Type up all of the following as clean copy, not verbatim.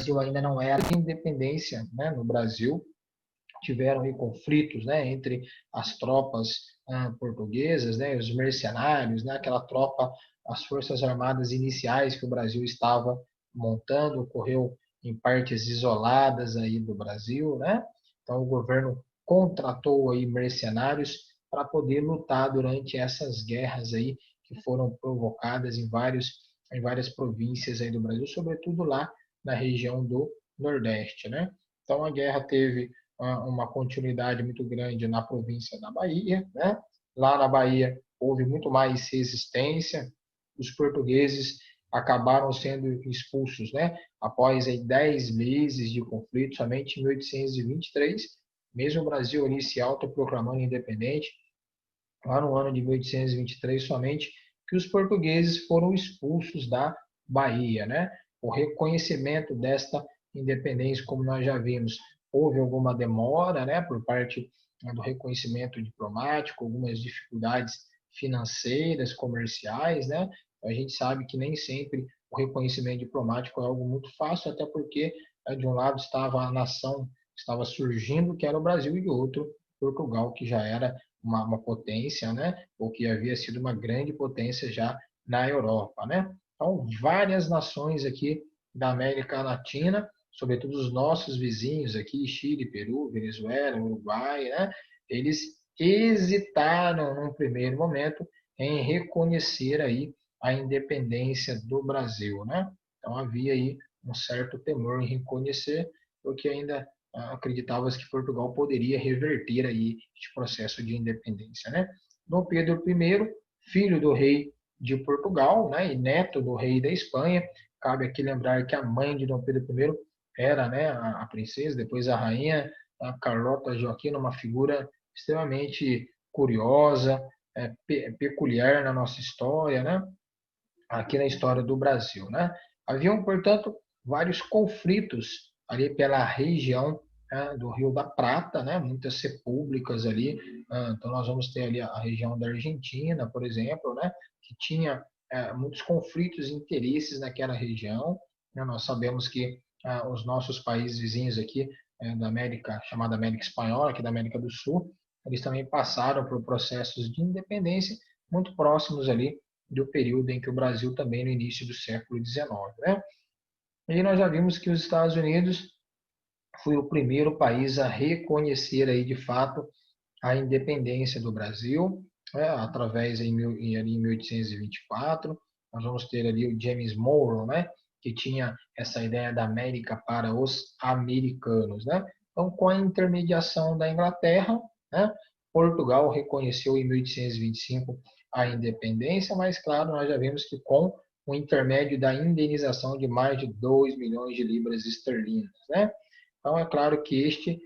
Brasil ainda não era independência, né, no Brasil. Tiveram aí conflitos, né, entre as tropas portuguesas, né, os mercenários, né, aquela tropa, as forças armadas iniciais que o Brasil estava montando, ocorreu em partes isoladas aí do Brasil, né? Então o governo contratou aí mercenários para poder lutar durante essas guerras aí que foram provocadas em várias províncias aí do Brasil, sobretudo lá na região do Nordeste, né? Então a guerra teve uma continuidade muito grande na província da Bahia, né? Lá na Bahia houve muito mais resistência, os portugueses acabaram sendo expulsos, né? Após aí 10 meses de conflito, somente em 1823, mesmo o Brasil ali se autoproclamando independente, lá no ano de 1823 somente, que os portugueses foram expulsos da Bahia, né? O reconhecimento desta independência, como nós já vimos, houve alguma demora, né, por parte do reconhecimento diplomático, algumas dificuldades financeiras, comerciais, né? A gente sabe que nem sempre o reconhecimento diplomático é algo muito fácil, até porque de um lado estava a nação que estava surgindo, que era o Brasil, e de outro, Portugal, que já era uma potência, né? Ou que havia sido uma grande potência já na Europa, né? Então, várias nações aqui da América Latina, sobretudo os nossos vizinhos aqui, Chile, Peru, Venezuela, Uruguai, né? Eles hesitaram num primeiro momento em reconhecer aí a independência do Brasil, né? Então havia aí um certo temor em reconhecer, porque ainda acreditava-se que Portugal poderia reverter aí este processo de independência, né? Dom Pedro I, filho do rei de Portugal, né, e neto do rei da Espanha, cabe aqui lembrar que a mãe de Dom Pedro I era, né, a princesa, depois a rainha, a Carlota Joaquina, uma figura extremamente curiosa, peculiar na nossa história, né? Aqui na história do Brasil, né? Haviam, portanto, vários conflitos ali pela região, né, do Rio da Prata, né? Muitas repúblicas ali. Então nós vamos ter ali a região da Argentina, por exemplo, né? Que tinha muitos conflitos e interesses naquela região, né? Nós sabemos que os nossos países vizinhos aqui da América, chamada América Espanhola, aqui da América do Sul, eles também passaram por processos de independência muito próximos ali do período em que o Brasil também no início do século XIX, né? E nós já vimos que os Estados Unidos foi o primeiro país a reconhecer aí de fato a independência do Brasil, né? Através ali em 1824, nós vamos ter ali o James Monroe, né? Que tinha essa ideia da América para os americanos, né? Então, com a intermediação da Inglaterra, né? Portugal reconheceu em 1825 a independência, mas claro, nós já vimos que com o intermédio da indenização de mais de 2 milhões de libras esterlinas, né? Então, é claro que este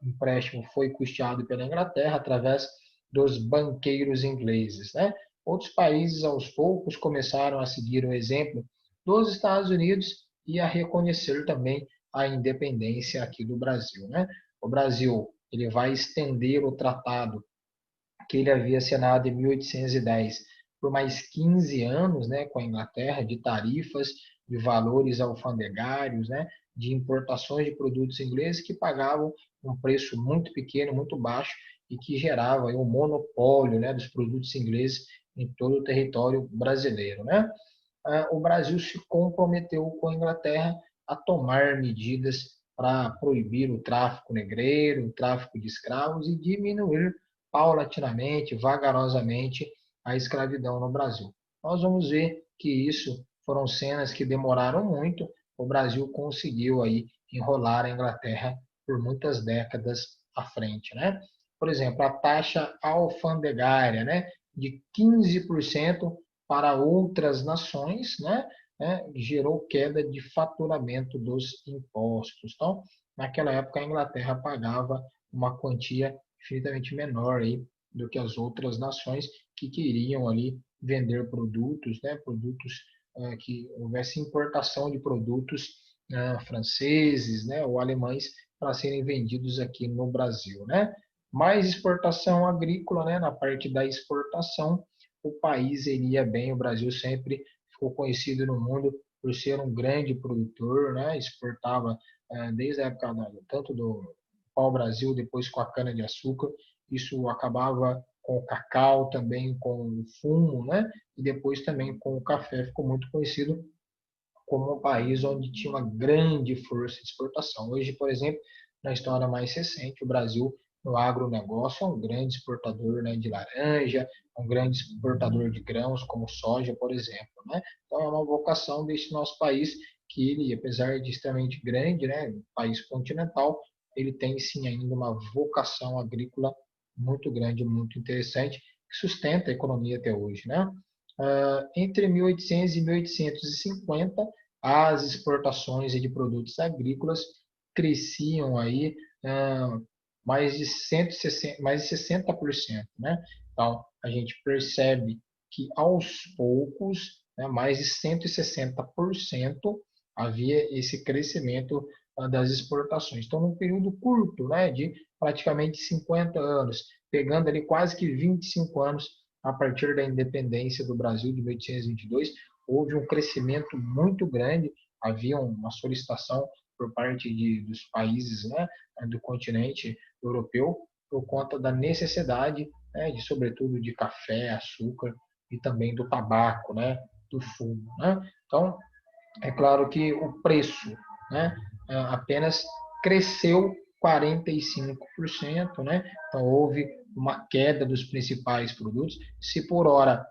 empréstimo foi custeado pela Inglaterra através dos banqueiros ingleses, né? Outros países, aos poucos, começaram a seguir o exemplo dos Estados Unidos e a reconhecer também a independência aqui do Brasil, né? O Brasil ele vai estender o tratado que ele havia assinado em 1810 por mais 15 anos, né, com a Inglaterra, de tarifas, de valores alfandegários, né, de importações de produtos ingleses que pagavam um preço muito pequeno, muito baixo e que gerava um monopólio, né, dos produtos ingleses em todo o território brasileiro, né? O Brasil se comprometeu com a Inglaterra a tomar medidas para proibir o tráfico negreiro, o tráfico de escravos e diminuir paulatinamente, vagarosamente, a escravidão no Brasil. Nós vamos ver que isso foram cenas que demoraram muito. O Brasil conseguiu aí enrolar a Inglaterra por muitas décadas à frente, né? Por exemplo, a taxa alfandegária, né, de 15% para outras nações, né, gerou queda de faturamento dos impostos. Então, naquela época, a Inglaterra pagava uma quantia infinitamente menor aí do que as outras nações que queriam ali vender produtos, né, produtos que houvesse importação de produtos franceses, né, ou alemães para serem vendidos aqui no Brasil, né? Mais exportação agrícola, né, na parte da exportação, o país iria bem, o Brasil sempre ficou conhecido no mundo por ser um grande produtor, né? Exportava desde a época tanto do pau-brasil, depois com a cana-de-açúcar, isso acabava com o cacau, também com o fumo, né? E depois também com o café, ficou muito conhecido como um país onde tinha uma grande força de exportação. Hoje, por exemplo, na história mais recente, o Brasil, no agronegócio, é um grande exportador, né, de laranja, um grande exportador de grãos, como soja, por exemplo. Né? Então, é uma vocação deste nosso país que ele, apesar de extremamente grande, né, um país continental, ele tem sim ainda uma vocação agrícola muito grande, muito interessante, que sustenta a economia até hoje. Né? Entre 1800 e 1850, as exportações de produtos agrícolas cresciam aí mais de 160, mais de 60%, né? Então, a gente percebe que aos poucos, né, mais de 160% havia esse crescimento das exportações. Então, num período curto, né, de praticamente 50 anos, pegando ali quase que 25 anos a partir da independência do Brasil de 1822, houve um crescimento muito grande, havia uma solicitação por parte dos países, né, do continente europeu por conta da necessidade, né, de sobretudo de café, açúcar e também do tabaco, né, do fumo. Né? Então, é claro que o preço, né, apenas cresceu 45%, né? Então houve uma queda dos principais produtos. Se por hora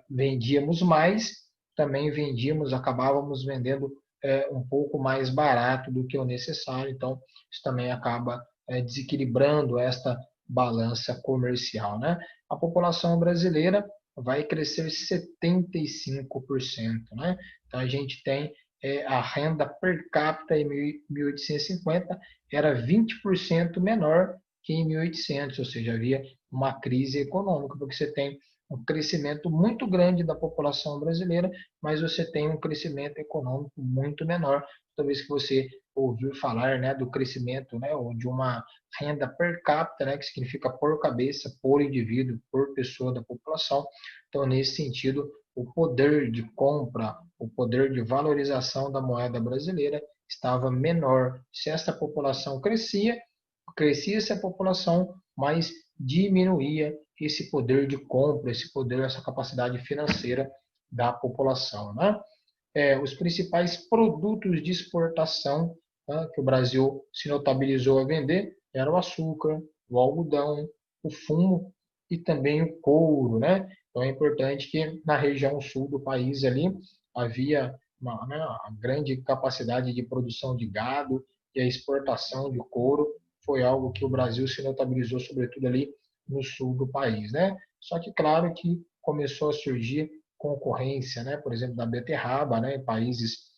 vendíamos mais, também vendíamos, acabávamos vendendo um pouco mais barato do que o necessário. Então isso também acaba desequilibrando esta balança comercial, né? A população brasileira vai crescer 75%, né? Então, a gente tem a renda per capita em 1850 era 20% menor que em 1800, ou seja, havia uma crise econômica, porque você tem um crescimento muito grande da população brasileira, mas você tem um crescimento econômico muito menor. Toda vez que você ouvir falar, né, do crescimento, né, ou de uma renda per capita, né, que significa por cabeça, por indivíduo, por pessoa da população. Então, nesse sentido, o poder de compra, o poder de valorização da moeda brasileira estava menor. Se essa população crescia essa população, mas diminuía esse poder de compra, esse poder, essa capacidade financeira da população. Né? Os principais produtos de exportação, né, que o Brasil se notabilizou a vender eram o açúcar, o algodão, o fumo e também o couro. Né? Então é importante que na região sul do país ali havia uma grande capacidade de produção de gado e a exportação de couro foi algo que o Brasil se notabilizou, sobretudo ali no sul do país. Né? Só que, claro, que começou a surgir concorrência, né? Por exemplo, da beterraba, né? Em países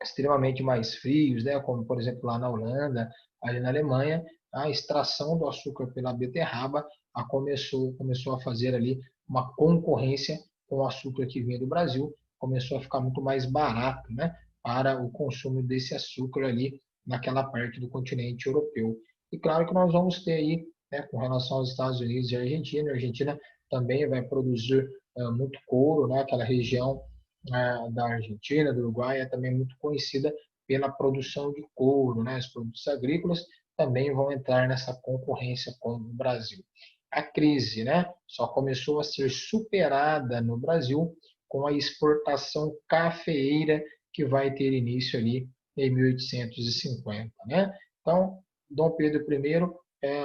extremamente mais frios, né? Como, por exemplo, lá na Holanda, ali na Alemanha, a extração do açúcar pela beterraba começou a fazer ali uma concorrência com o açúcar que vinha do Brasil, começou a ficar muito mais barato, né? Para o consumo desse açúcar ali naquela parte do continente europeu. E claro que nós vamos ter aí, né, com relação aos Estados Unidos e a Argentina também vai produzir muito couro, né, aquela região da Argentina, do Uruguai, é também muito conhecida pela produção de couro, né, os produtos agrícolas também vão entrar nessa concorrência com o Brasil. A crise, né, só começou a ser superada no Brasil com a exportação cafeeira que vai ter início ali em 1850, né? Então, Dom Pedro I,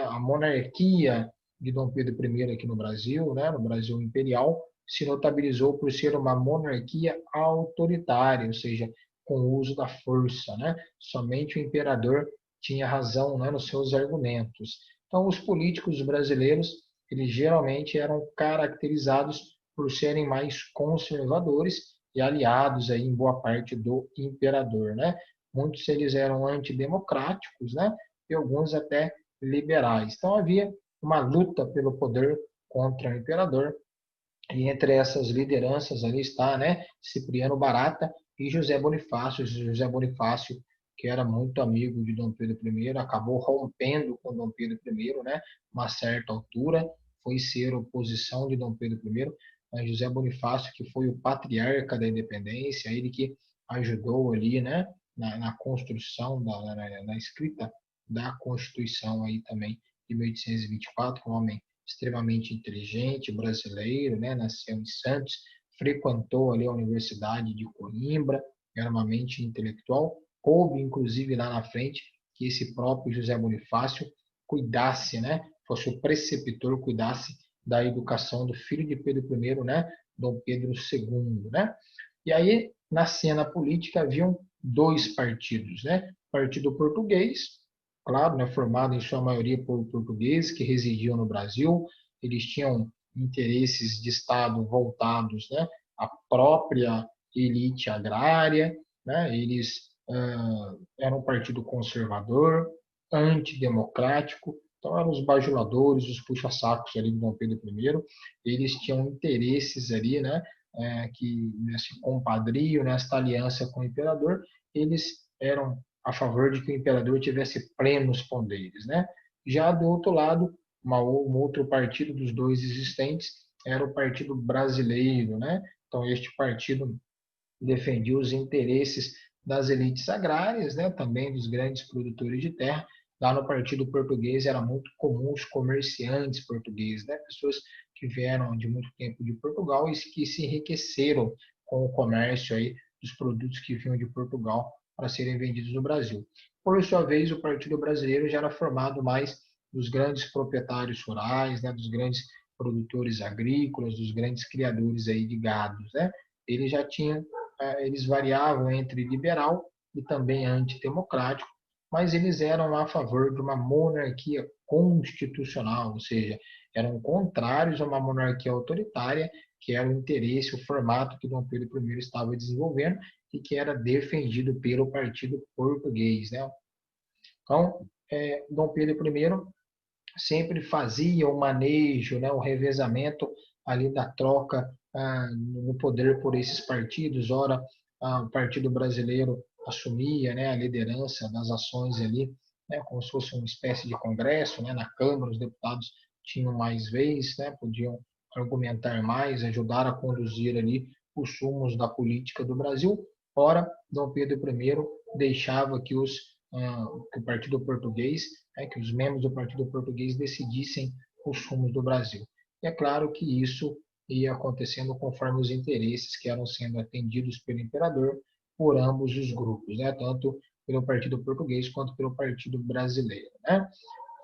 a monarquia de Dom Pedro I aqui no Brasil, né, no Brasil imperial, se notabilizou por ser uma monarquia autoritária, ou seja, com o uso da força, né? Somente o imperador tinha razão, né, nos seus argumentos. Então, os políticos brasileiros, eles geralmente eram caracterizados por serem mais conservadores e aliados aí em boa parte do imperador, né? Muitos eles eram antidemocráticos, né? E alguns até liberais. Então havia uma luta pelo poder contra o imperador e entre essas lideranças ali está, né, Cipriano Barata e José Bonifácio. José Bonifácio, que era muito amigo de Dom Pedro I, acabou rompendo com Dom Pedro I, né, uma certa altura, foi ser oposição de Dom Pedro I. Mas José Bonifácio, que foi o patriarca da independência, ele que ajudou ali, né, na construção, na escrita da Constituição aí também de 1824, um homem extremamente inteligente, brasileiro, né, nasceu em Santos, frequentou ali a Universidade de Coimbra, era uma mente intelectual, coube inclusive lá na frente que esse próprio José Bonifácio cuidasse, né, fosse o preceptor, cuidasse da educação do filho de Pedro I, né, Dom Pedro II, né? E aí, na cena política, haviam dois partidos, né? O Partido Português, claro, né, formado em sua maioria por portugueses que residiam no Brasil, eles tinham interesses de Estado voltados, né, à própria elite agrária, né? Eles eram um partido conservador, antidemocrático, então eram os bajuladores, os puxa-sacos ali de Dom Pedro I, eles tinham interesses ali, né, que nesse compadrio, nesta aliança com o imperador, eles eram a favor de que o imperador tivesse plenos poderes, né? Já do outro lado, um outro partido dos dois existentes era o Partido Brasileiro, né? Então este partido defendia os interesses das elites agrárias, né, também dos grandes produtores de terra. Lá no Partido Português era muito comum os comerciantes portugueses, né, pessoas que vieram de muito tempo de Portugal e que se enriqueceram com o comércio aí dos produtos que vinham de Portugal para serem vendidos no Brasil. Por sua vez, o Partido Brasileiro já era formado mais dos grandes proprietários rurais, né, dos grandes produtores agrícolas, dos grandes criadores aí de gados, né? Ele já tinha eles variavam entre liberal e também antidemocrático, mas eles eram a favor de uma monarquia constitucional, ou seja, eram contrários a uma monarquia autoritária, que era o interesse, o formato que Dom Pedro I estava desenvolvendo e que era defendido pelo Partido Português, né? Então, Dom Pedro I sempre fazia o manejo, né, o revezamento ali da troca no poder por esses partidos. Ora, o Partido Brasileiro assumia, né, a liderança das ações ali, né, como se fosse uma espécie de congresso, né, na Câmara os deputados tinham mais vez, né, podiam argumentar mais, ajudar a conduzir ali os rumos da política do Brasil. Ora, Dom Pedro I deixava que o Partido Português, que os membros do Partido Português decidissem os rumos do Brasil. E é claro que isso ia acontecendo conforme os interesses que eram sendo atendidos pelo imperador por ambos os grupos, né? Tanto pelo Partido Português quanto pelo Partido Brasileiro, né?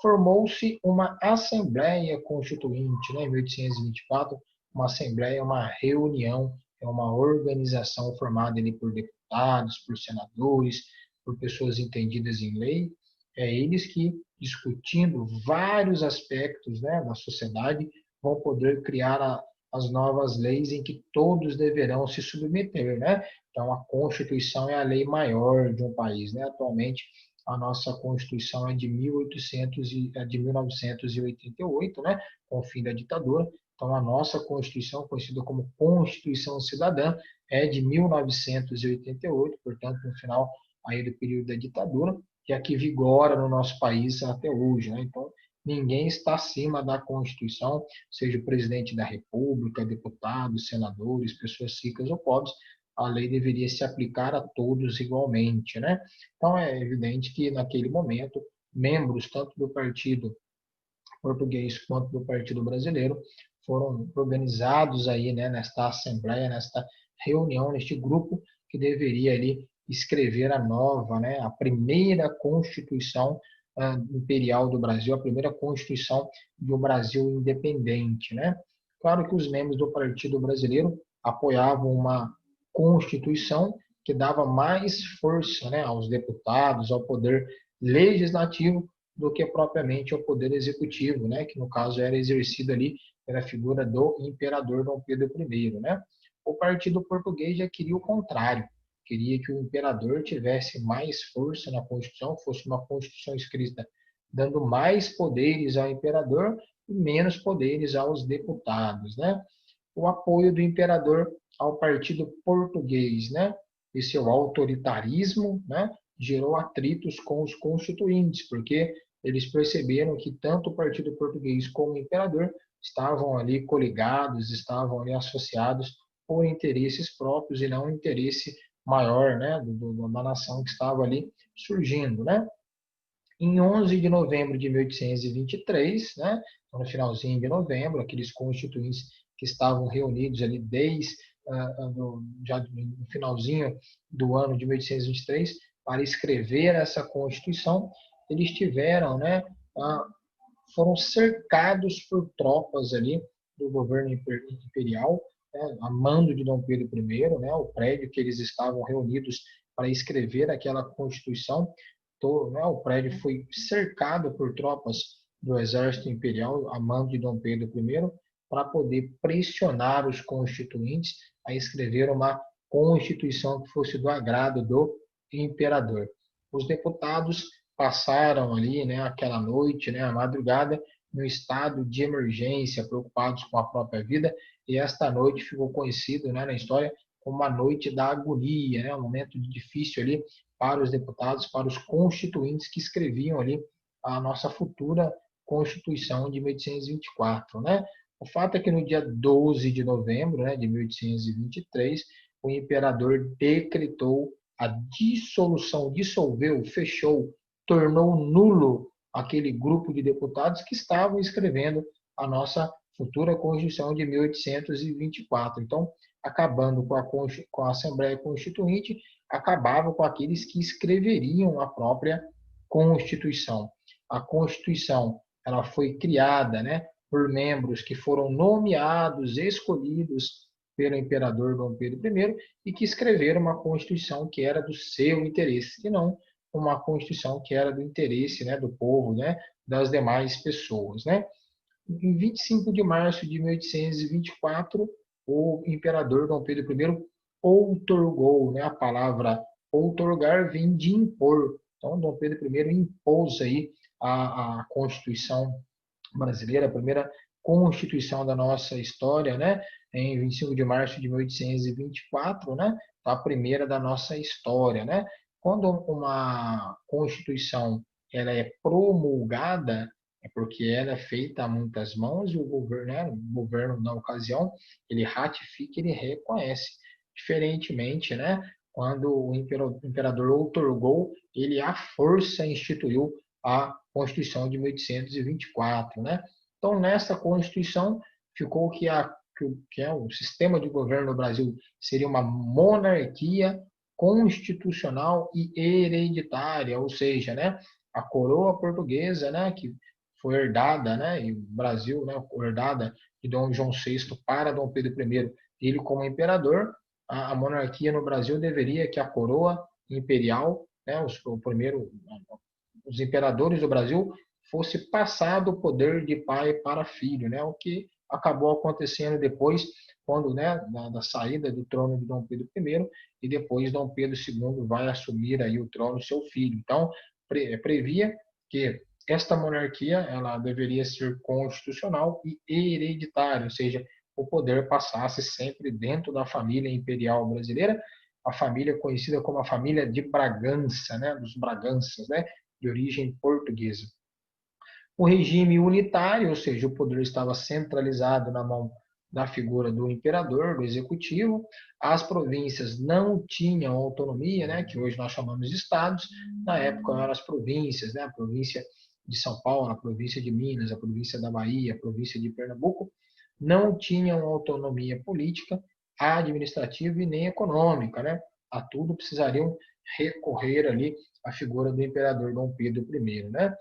Formou-se uma Assembleia Constituinte, né, em 1824, uma Assembleia, uma reunião, é uma organização formada ali por deputados, por senadores, por pessoas entendidas em lei, eles que, discutindo vários aspectos, né, da sociedade, vão poder criar as novas leis em que todos deverão se submeter, né? Então, a Constituição é a lei maior de um país, né? Atualmente, a nossa Constituição é de 1988, né? Com o fim da ditadura. Então, a nossa Constituição, conhecida como Constituição Cidadã, é de 1988, portanto, no final aí do período da ditadura, que é a que vigora no nosso país até hoje, né? Então, ninguém está acima da Constituição, seja o presidente da República, deputados, senadores, pessoas ricas ou pobres, a lei deveria se aplicar a todos igualmente, né? Então, é evidente que, naquele momento, membros tanto do Partido Português quanto do Partido Brasileiro foram organizados aí, né, nesta assembleia, nesta reunião, neste grupo que deveria ali escrever a nova, né, a primeira Constituição imperial do Brasil, a primeira Constituição do Brasil independente, né? Claro que os membros do Partido Brasileiro apoiavam uma Constituição que dava mais força, né, aos deputados, ao poder legislativo, do que propriamente ao poder executivo, né, que no caso era exercido ali pela figura do imperador Dom Pedro I, né? O Partido Português já queria o contrário, queria que o imperador tivesse mais força na Constituição, fosse uma Constituição escrita dando mais poderes ao imperador e menos poderes aos deputados, né? O apoio do imperador ao Partido Português, né? E seu autoritarismo, né? Gerou atritos com os constituintes, porque eles perceberam que tanto o Partido Português como o imperador estavam ali coligados, estavam ali associados por interesses próprios e não interesse maior, né, da nação que estava ali surgindo, né? Em 11 de novembro de 1823, né, no finalzinho de novembro, aqueles constituintes que estavam reunidos ali desde já no finalzinho do ano de 1823 para escrever essa Constituição, eles tiveram, né, foram cercados por tropas ali do governo imperial, né, a mando de Dom Pedro I, né, o prédio que eles estavam reunidos para escrever aquela Constituição, né, o prédio foi cercado por tropas do exército imperial, a mando de Dom Pedro I, para poder pressionar os constituintes a escrever uma Constituição que fosse do agrado do imperador. Os deputados passaram ali, né, aquela noite, né, a madrugada, no estado de emergência, preocupados com a própria vida, e esta noite ficou conhecida, né, na história como a noite da agonia, né, um momento difícil ali para os deputados, para os constituintes que escreviam ali a nossa futura Constituição de 1824, né? O fato é que no dia 12 de novembro, né, de 1823, o imperador decretou a dissolução, dissolveu, fechou, tornou nulo aquele grupo de deputados que estavam escrevendo a nossa futura Constituição de 1824. Então, acabando com a Assembleia Constituinte, acabava com aqueles que escreveriam a própria Constituição. A Constituição, ela foi criada, né, por membros que foram nomeados, escolhidos pelo imperador Dom Pedro I e que escreveram uma Constituição que era do seu interesse, e não uma Constituição que era do interesse, né, do povo, né, das demais pessoas, né? Em 25 de março de 1824, o imperador Dom Pedro I outorgou, né, a palavra outorgar vem de impor. Então, Dom Pedro I impôs aí a Constituição brasileira, a primeira Constituição da nossa história, né, em 25 de março de 1824, né, a primeira da nossa história, né. Quando uma Constituição ela é promulgada, é porque ela é feita a muitas mãos e o governo na ocasião, ele ratifica, ele reconhece. Diferentemente, né, quando o imperador outorgou, ele à força instituiu a Constituição de 1824, né? Então, nessa Constituição, ficou que é o sistema de governo no Brasil seria uma monarquia constitucional e hereditária, ou seja, né, a coroa portuguesa, né, que foi herdada, né, e o Brasil, né, herdada de Dom João VI para Dom Pedro I, ele como imperador, a monarquia no Brasil deveria que a coroa imperial, né, os imperadores do Brasil fosse passado o poder de pai para filho, né, o que acabou acontecendo depois, quando, né, da saída do trono de Dom Pedro I, e depois Dom Pedro II vai assumir aí o trono seu filho. Então, previa que esta monarquia ela deveria ser constitucional e hereditária, ou seja, o poder passasse sempre dentro da família imperial brasileira, a família conhecida como a família de Bragança, né, dos Braganças, né, de origem portuguesa. O regime unitário, ou seja, o poder estava centralizado na mão da figura do imperador, do executivo. As províncias não tinham autonomia, né, que hoje nós chamamos de estados. Na época eram as províncias, né, a província de São Paulo, a província de Minas, a província da Bahia, a província de Pernambuco, não tinham autonomia política, administrativa e nem econômica, né? A tudo precisariam recorrer ali à figura do imperador Dom Pedro I, né?